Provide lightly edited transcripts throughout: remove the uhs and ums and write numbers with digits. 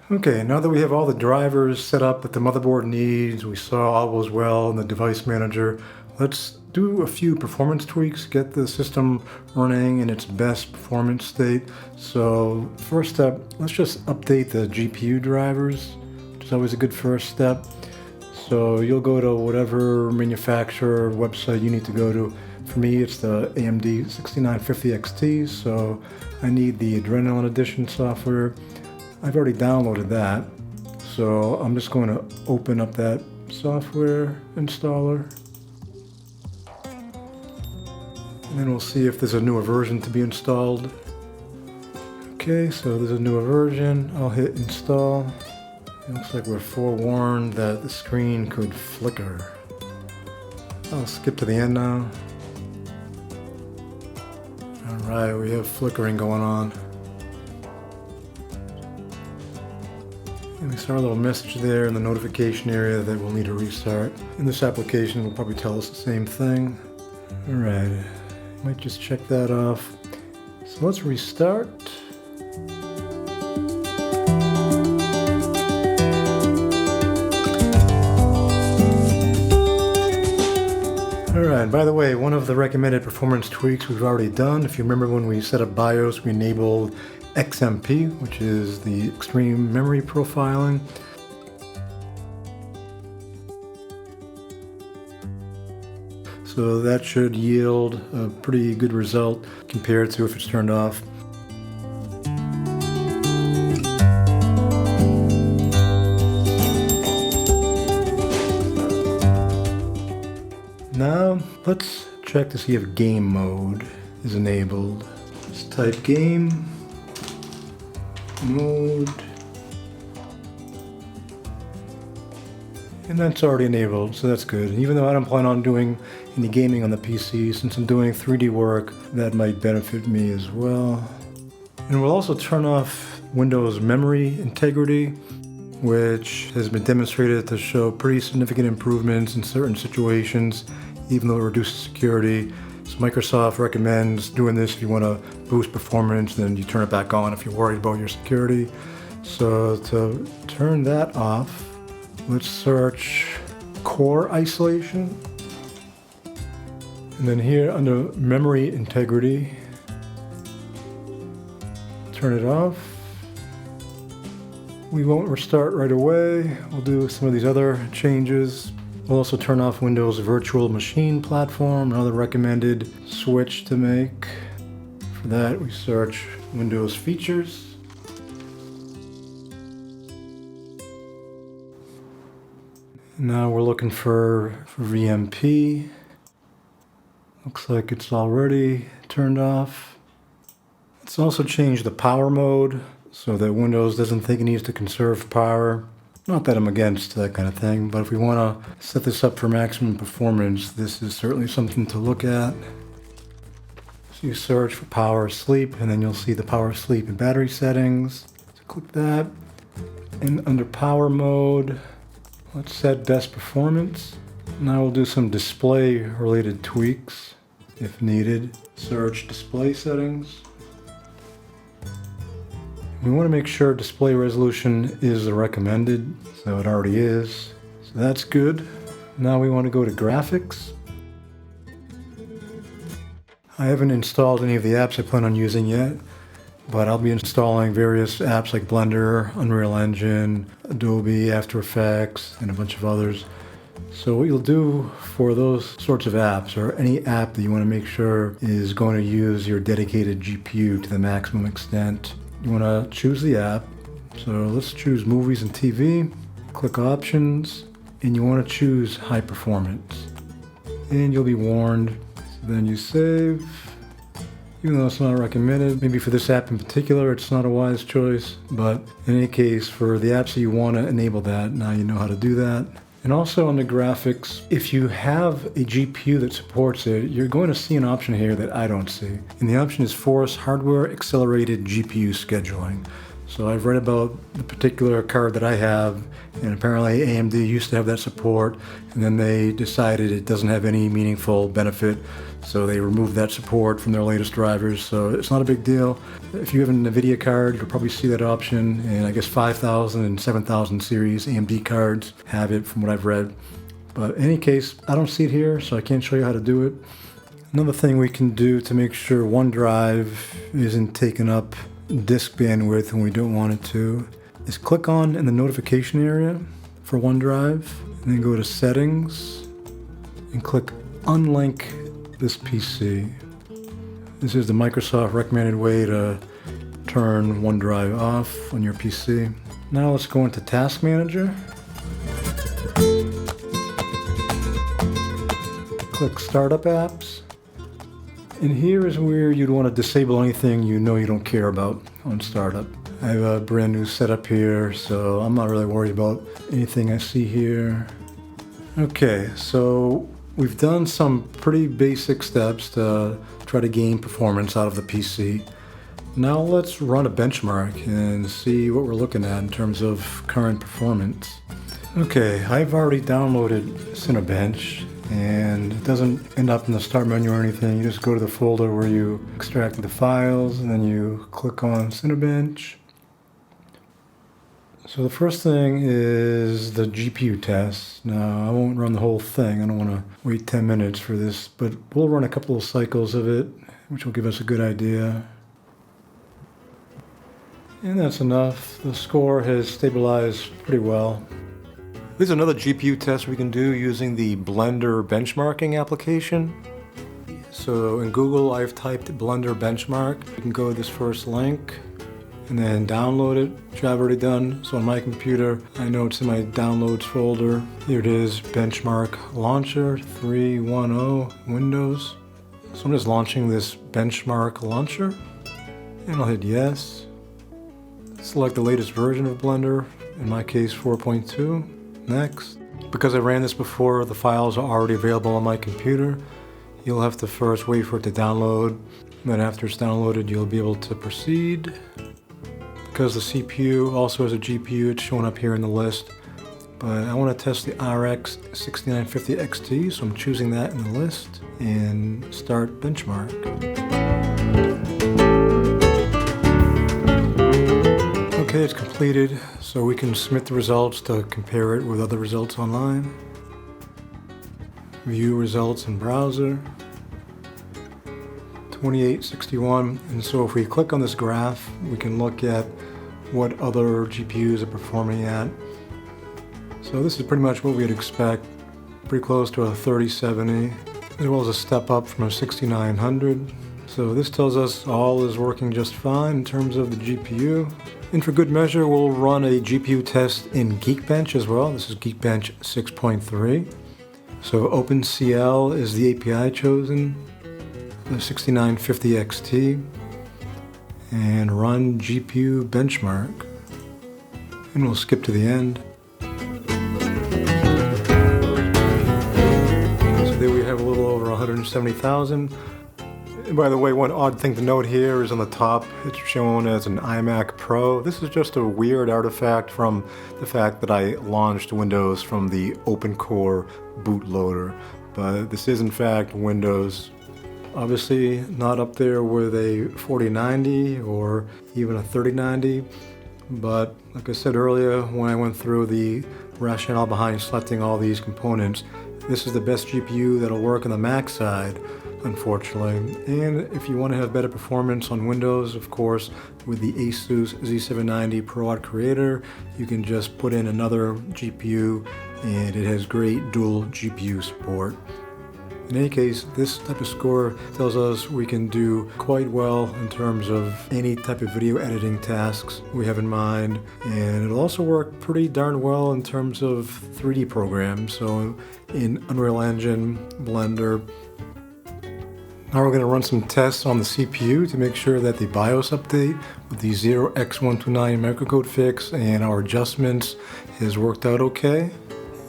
Okay, now that we have all the drivers set up that the motherboard needs, we saw all was well in the device manager, let's do a few performance tweaks, get the system running in its best performance state. So first step, let's just update the GPU drivers, which is always a good first step. So you'll go to whatever manufacturer website you need to go to. For me, it's the AMD 6950 XT, so I need the Adrenaline Edition software. I've already downloaded that, so I'm just going to open up that software installer. And then we'll see if there's a newer version to be installed. Okay, so there's a newer version. I'll hit install. It looks like we're forewarned that the screen could flicker. I'll skip to the end now. Alright, we have flickering going on. And we saw a little message there in the notification area that we'll need to restart. And this application will probably tell us the same thing. Alright, might just check that off. So let's restart. Alright, by the way, one of the recommended performance tweaks we've already done. If you remember when we set up BIOS, we enabled XMP, which is the extreme memory profiling. So that should yield a pretty good result compared to if it's turned off. Now, let's check to see if game mode is enabled. Let's type game mode. And that's already enabled, so that's good. Even though I don't plan on doing any gaming on the PC, since I'm doing 3D work, that might benefit me as well. And we'll also turn off Windows memory integrity, which has been demonstrated to show pretty significant improvements in certain situations, even though it reduces security. So Microsoft recommends doing this if you want to boost performance, then you turn it back on if you're worried about your security. So to turn that off, let's search core isolation. And then here under memory integrity, turn it off. We won't restart right away. We'll do some of these other changes. We'll also turn off Windows Virtual Machine Platform, another recommended switch to make. For that, we search Windows Features. Now we're looking for VMP. Looks like it's already turned off. Let's also change the power mode so that Windows doesn't think it needs to conserve power. Not that I'm against that kind of thing, but if we want to set this up for maximum performance, this is certainly something to look at. So you search for power sleep, and then you'll see the power sleep and battery settings. So click that. And under power mode, let's set best performance. Now we'll do some display related tweaks if needed. Search display settings. We want to make sure display resolution is recommended, so it already is. So that's good. Now we want to go to graphics. I haven't installed any of the apps I plan on using yet, but I'll be installing various apps like Blender, Unreal Engine, Adobe, After Effects, and a bunch of others. So what you'll do for those sorts of apps, or any app that you want to make sure is going to use your dedicated GPU to the maximum extent, you want to choose the app. So let's choose movies and TV. Click options, and you want to choose high performance. And you'll be warned. So then you save. Even though it's not recommended, maybe for this app in particular, it's not a wise choice. But in any case, for the apps that you want to enable that, now you know how to do that. And also on the graphics, if you have a GPU that supports it, you're going to see an option here that I don't see. And the option is Force Hardware Accelerated GPU Scheduling. So I've read about the particular card that I have, and apparently AMD used to have that support, and then they decided it doesn't have any meaningful benefit, so they removed that support from their latest drivers. So it's not a big deal. If you have an NVIDIA card, you'll probably see that option, and I guess 5000 and 7000 series AMD cards have it from what I've read. But in any case, I don't see it here, so I can't show you how to do it. Another thing we can do to make sure OneDrive isn't taking up disk bandwidth when we don't want it to is click on in the notification area for OneDrive and then go to settings and click unlink this PC. This is the Microsoft recommended way to turn OneDrive off on your PC. Now let's go into Task Manager. Click Startup Apps. And here is where you'd want to disable anything you know you don't care about on startup. I have a brand new setup here, so I'm not really worried about anything I see here. Okay, so we've done some pretty basic steps to try to gain performance out of the PC. Now let's run a benchmark and see what we're looking at in terms of current performance. Okay, I've already downloaded CineBench, and it doesn't end up in the start menu or anything. You just go to the folder where you extracted the files, and then you click on CineBench. So the first thing is the GPU test. Now I won't run the whole thing. I don't want to wait 10 minutes for this, but we'll run a couple of cycles of it, which will give us a good idea. And that's enough. The score has stabilized pretty well. This is another GPU test we can do using the Blender benchmarking application. So in Google, I've typed Blender benchmark. You can go to this first link and then download it, which I've already done. So on my computer, I know it's in my downloads folder. Here it is, benchmark launcher 3.10 Windows. So I'm just launching this benchmark launcher, and I'll hit yes. Select the latest version of Blender, in my case 4.2. Next. Because I ran this before, the files are already available on my computer. You'll have to first wait for it to download, and then after it's downloaded, you'll be able to proceed. Because the CPU also has a GPU, it's shown up here in the list. But I want to test the RX 6950 XT, so I'm choosing that in the list, and start benchmark. Okay, it's completed, so we can submit the results to compare it with other results online. View results in browser. 2861, and so if we click on this graph, we can look at what other GPUs are performing at. So this is pretty much what we'd expect, pretty close to a 3070, as well as a step up from a 6900. So this tells us all is working just fine in terms of the GPU. And for good measure, we'll run a GPU test in GeekBench as well. This is GeekBench 6.3. So OpenCL is the API chosen, the 6950 XT, and run GPU benchmark. And we'll skip to the end. So there we have a little over 170,000. And by the way, one odd thing to note here is on the top, it's shown as an iMac Pro. This is just a weird artifact from the fact that I launched Windows from the OpenCore bootloader. But this is in fact Windows. Obviously not up there with a 4090 or even a 3090. But like I said earlier, when I went through the rationale behind selecting all these components, this is the best GPU that'll work on the Mac side, unfortunately. And if you want to have better performance on Windows, of course, with the Asus Z790 ProArt Creator, you can just put in another GPU, and it has great dual GPU support. In any case, this type of score tells us we can do quite well in terms of any type of video editing tasks we have in mind, and it'll also work pretty darn well in terms of 3D programs, so in Unreal Engine, Blender. Now we're going to run some tests on the CPU to make sure that the BIOS update with the 0x129 microcode fix and our adjustments has worked out okay.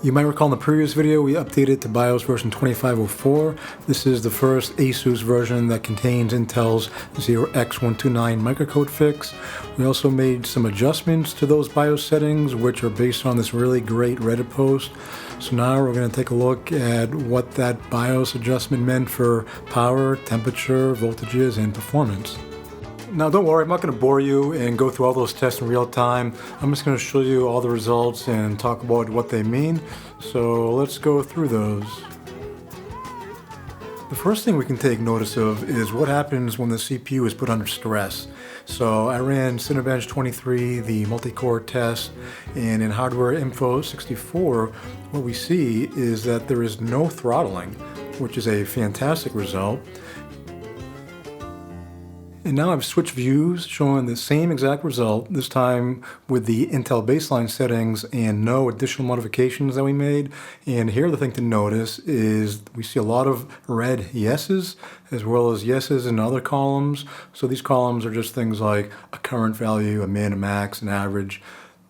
You might recall in the previous video we updated to BIOS version 2504. This is the first ASUS version that contains Intel's 0x129 microcode fix. We also made some adjustments to those BIOS settings, which are based on this really great Reddit post. So now we're going to take a look at what that BIOS adjustment meant for power, temperature, voltages, and performance. Now don't worry, I'm not going to bore you and go through all those tests in real time. I'm just going to show you all the results and talk about what they mean. So let's go through those. The first thing we can take notice of is what happens when the CPU is put under stress. So I ran CineBench 23, the multi-core test, and in Hardware Info 64, what we see is that there is no throttling, which is a fantastic result. And now I've switched views, showing the same exact result, this time with the Intel baseline settings and no additional modifications that we made. And here the thing to notice is we see a lot of red yeses, as well as yeses in other columns. So these columns are just things like a current value, a min, a max, an average.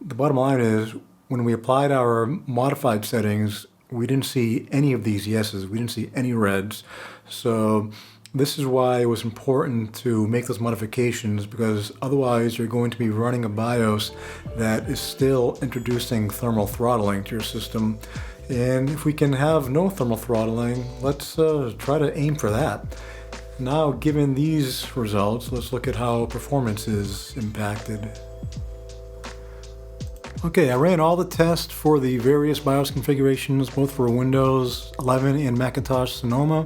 The bottom line is, when we applied our modified settings, we didn't see any of these yeses. We didn't see any reds. So this is why it was important to make those modifications, because otherwise you're going to be running a BIOS that is still introducing thermal throttling to your system. And if we can have no thermal throttling, let's try to aim for that. Now, given these results, let's look at how performance is impacted. Okay, I ran all the tests for the various BIOS configurations, both for Windows 11 and Macintosh Sonoma.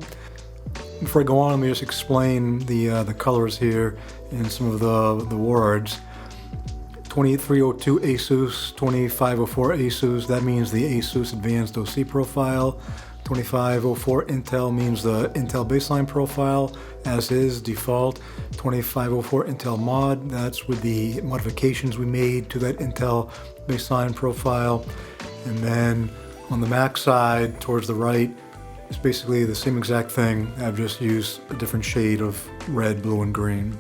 Before I go on, let me just explain the colors here and some of the words. 2302 ASUS, 2504 ASUS, that means the ASUS Advanced OC profile. 2504 Intel means the Intel baseline profile, as is default. 2504 Intel Mod, that's with the modifications we made to that Intel baseline profile. And then on the Mac side, towards the right, it's basically the same exact thing. I've just used a different shade of red, blue, and green.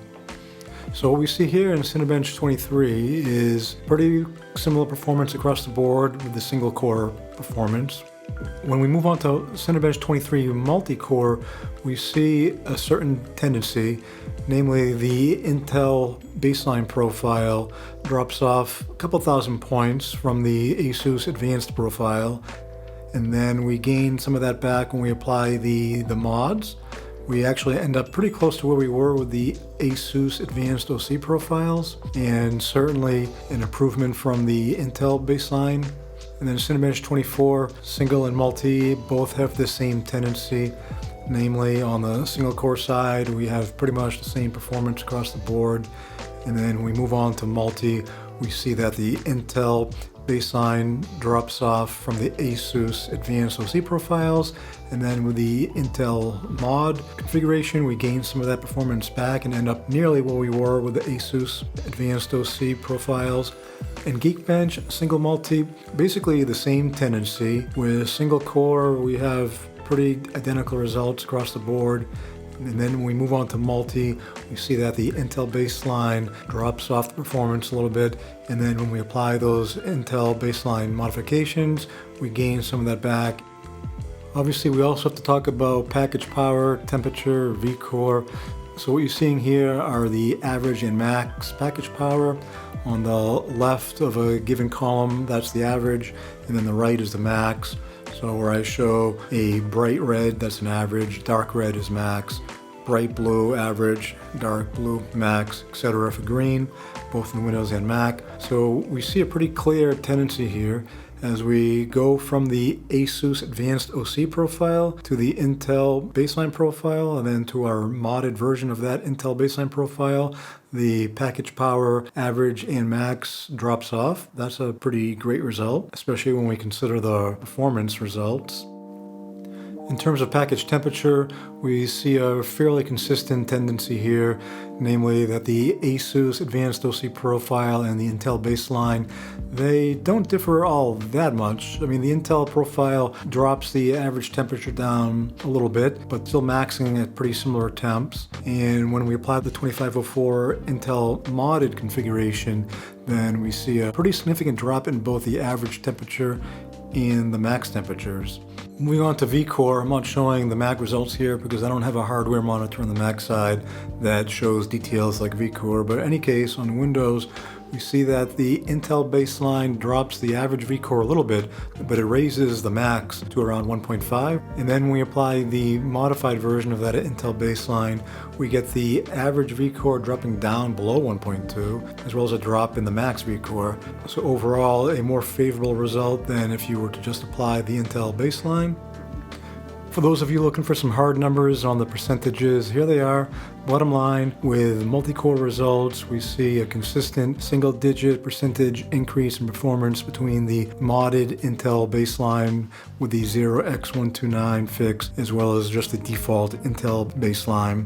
So what we see here in CineBench 23 is pretty similar performance across the board with the single core performance. When we move on to CineBench 23 multi-core, we see a certain tendency, namely the Intel baseline profile drops off a couple thousand points from the ASUS Advanced profile. And then we gain some of that back when we apply the mods. We actually end up pretty close to where we were with the ASUS Advanced OC profiles, and certainly an improvement from the Intel baseline. And then CineBench 24, single and multi, both have the same tendency. Namely, on the single core side, we have pretty much the same performance across the board. And then when we move on to multi, we see that the Intel baseline drops off from the ASUS Advanced OC profiles, and then with the Intel mod configuration we gain some of that performance back and end up nearly where we were with the ASUS Advanced OC profiles. In GeekBench, single multi, basically the same tendency. With single core we have pretty identical results across the board. And then when we move on to multi, we see that the Intel baseline drops off the performance a little bit. And then when we apply those Intel baseline modifications, we gain some of that back. Obviously, we also have to talk about package power, temperature, vCore. So what you're seeing here are the average and max package power. On the left of a given column, that's the average, and then the right is the max. So where I show a bright red, that's an average, dark red is max, bright blue, average, dark blue, max, etc. for green, both in Windows and Mac. So we see a pretty clear tendency here as we go from the ASUS Advanced OC profile to the Intel baseline profile, and then to our modded version of that Intel baseline profile. The package power, average, and max drops off. That's a pretty great result, especially when we consider the performance results. In terms of package temperature, we see a fairly consistent tendency here, namely that the ASUS Advanced OC profile and the Intel baseline, they don't differ all that much. I mean, the Intel profile drops the average temperature down a little bit, but still maxing at pretty similar temps. And when we apply the 2504 Intel modded configuration, then we see a pretty significant drop in both the average temperature and the max temperatures. Moving on to vCore, I'm not showing the Mac results here because I don't have a hardware monitor on the Mac side that shows details like vCore, but in any case, on Windows, we see that the Intel baseline drops the average vCore a little bit, but it raises the max to around 1.5. And then when we apply the modified version of that Intel baseline, we get the average vCore dropping down below 1.2, as well as a drop in the max vCore. So overall, a more favorable result than if you were to just apply the Intel baseline. For those of you looking for some hard numbers on the percentages, here they are. Bottom line, with multi-core results, we see a consistent single-digit percentage increase in performance between the modded Intel baseline with the 0x129 fix, as well as just the default Intel baseline.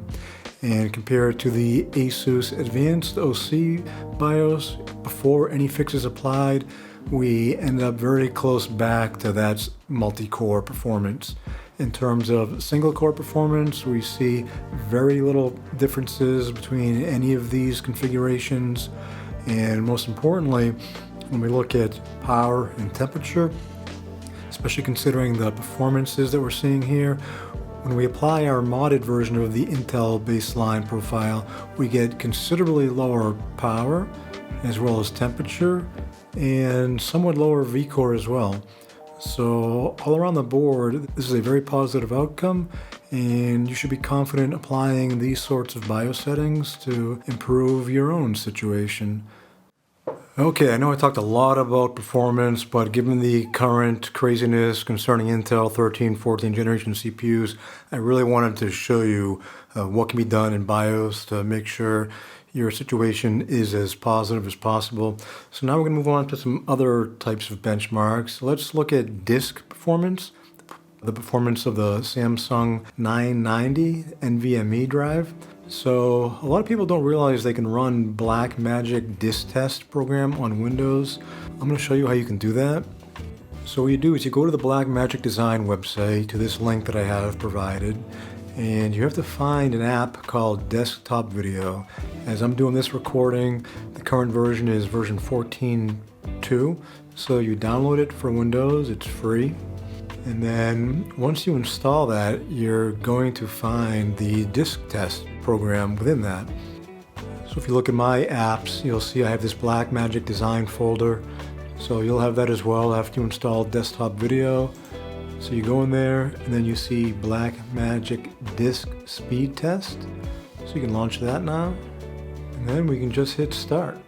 And compared to the ASUS Advanced OC BIOS, before any fixes applied, we end up very close back to that multi-core performance. In terms of single-core performance, we see very little differences between any of these configurations. And most importantly, when we look at power and temperature, especially considering the performances that we're seeing here, when we apply our modded version of the Intel baseline profile, we get considerably lower power, as well as temperature, and somewhat lower vCore as well. So all around the board, this is a very positive outcome, and you should be confident applying these sorts of BIOS settings to improve your own situation. Okay, I know I talked a lot about performance, but given the current craziness concerning Intel 13, 14 generation CPUs, I really wanted to show you what can be done in BIOS to make sure your situation is as positive as possible. So now we're going to move on to some other types of benchmarks. Let's look at disk performance, the performance of the Samsung 990 NVMe drive. So a lot of people don't realize they can run Blackmagic Disk Test program on Windows. I'm going to show you how you can do that. So what you do is you go to the Blackmagic Design website, to this link that I have provided, and you have to find an app called Desktop Video. As I'm doing this recording, the current version is version 14.2, so you download it for Windows, it's free. And then once you install that, you're going to find the disk test program within that. So if you look at my apps, you'll see I have this Blackmagic Design folder. So you'll have that as well after you install Desktop Video. So you go in there and then you see Blackmagic Disk Speed Test. So you can launch that now. And then we can just hit start.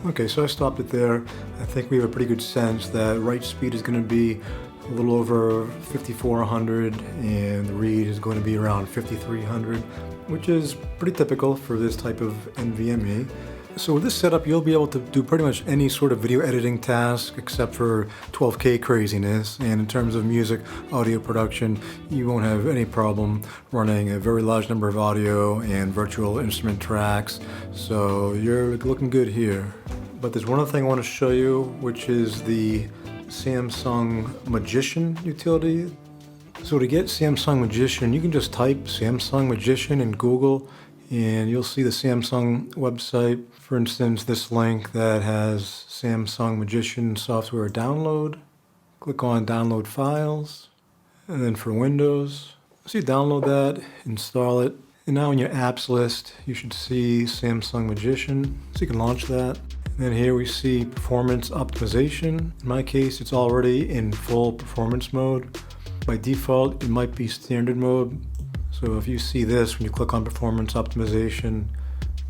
Okay, so I stopped it there. I think we have a pretty good sense that write speed is going to be a little over 5400 and the read is going to be around 5300, which is pretty typical for this type of NVMe. So with this setup, you'll be able to do pretty much any sort of video editing task except for 12K craziness. And in terms of music, audio production, you won't have any problem running a very large number of audio and virtual instrument tracks. So you're looking good here. But there's one other thing I want to show you, which is the Samsung Magician utility. So to get Samsung Magician, you can just type Samsung Magician in Google and you'll see the Samsung website. For instance, this link that has Samsung Magician software download. Click on download files. And then for Windows, so you download that, install it. And now in your apps list, you should see Samsung Magician. So you can launch that. And then here we see performance optimization. In my case, it's already in full performance mode. By default, it might be standard mode. So if you see this, when you click on performance optimization,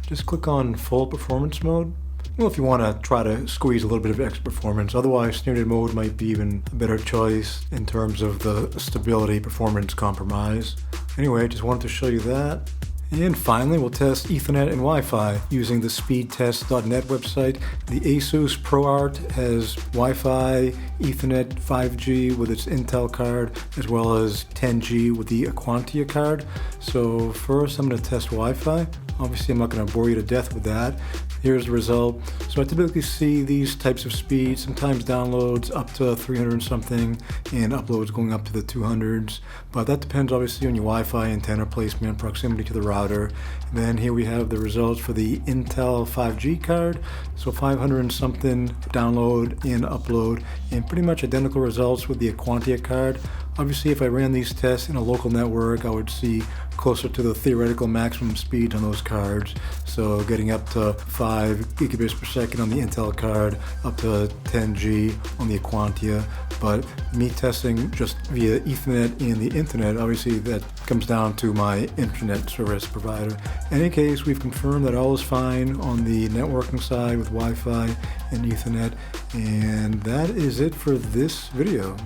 just click on full performance mode. Well, if you want to try to squeeze a little bit of extra performance, otherwise standard mode might be even a better choice in terms of the stability performance compromise. Anyway, I just wanted to show you that. And finally, we'll test Ethernet and Wi-Fi using the speedtest.net website. The ASUS ProArt has Wi-Fi, Ethernet 5G with its Intel card, as well as 10G with the Aquantia card. So first, I'm going to test Wi-Fi. Obviously, I'm not going to bore you to death with that. Here's the result. So I typically see these types of speeds, sometimes downloads up to 300 and something, and uploads going up to the 200s. But that depends obviously on your Wi-Fi antenna placement, proximity to the router. router. And then here we have the results for the Intel 5G card. So 500 and something download and upload, and pretty much identical results with the Aquantia card. Obviously, if I ran these tests in a local network, I would see closer to the theoretical maximum speeds on those cards. So getting up to 5 gigabits per second on the Intel card, up to 10G on the Aquantia. But me testing just via Ethernet and the internet, obviously that comes down to my internet service provider. In any case, we've confirmed that all is fine on the networking side with Wi-Fi and Ethernet. And that is it for this video.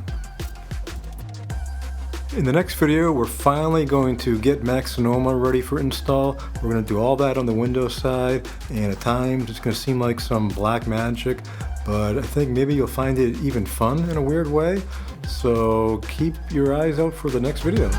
In the next video, we're finally going to get Mac Sonoma ready for install. We're going to do all that on the Windows side, and at times it's going to seem like some black magic, but I think maybe you'll find it even fun in a weird way. So keep your eyes out for the next video.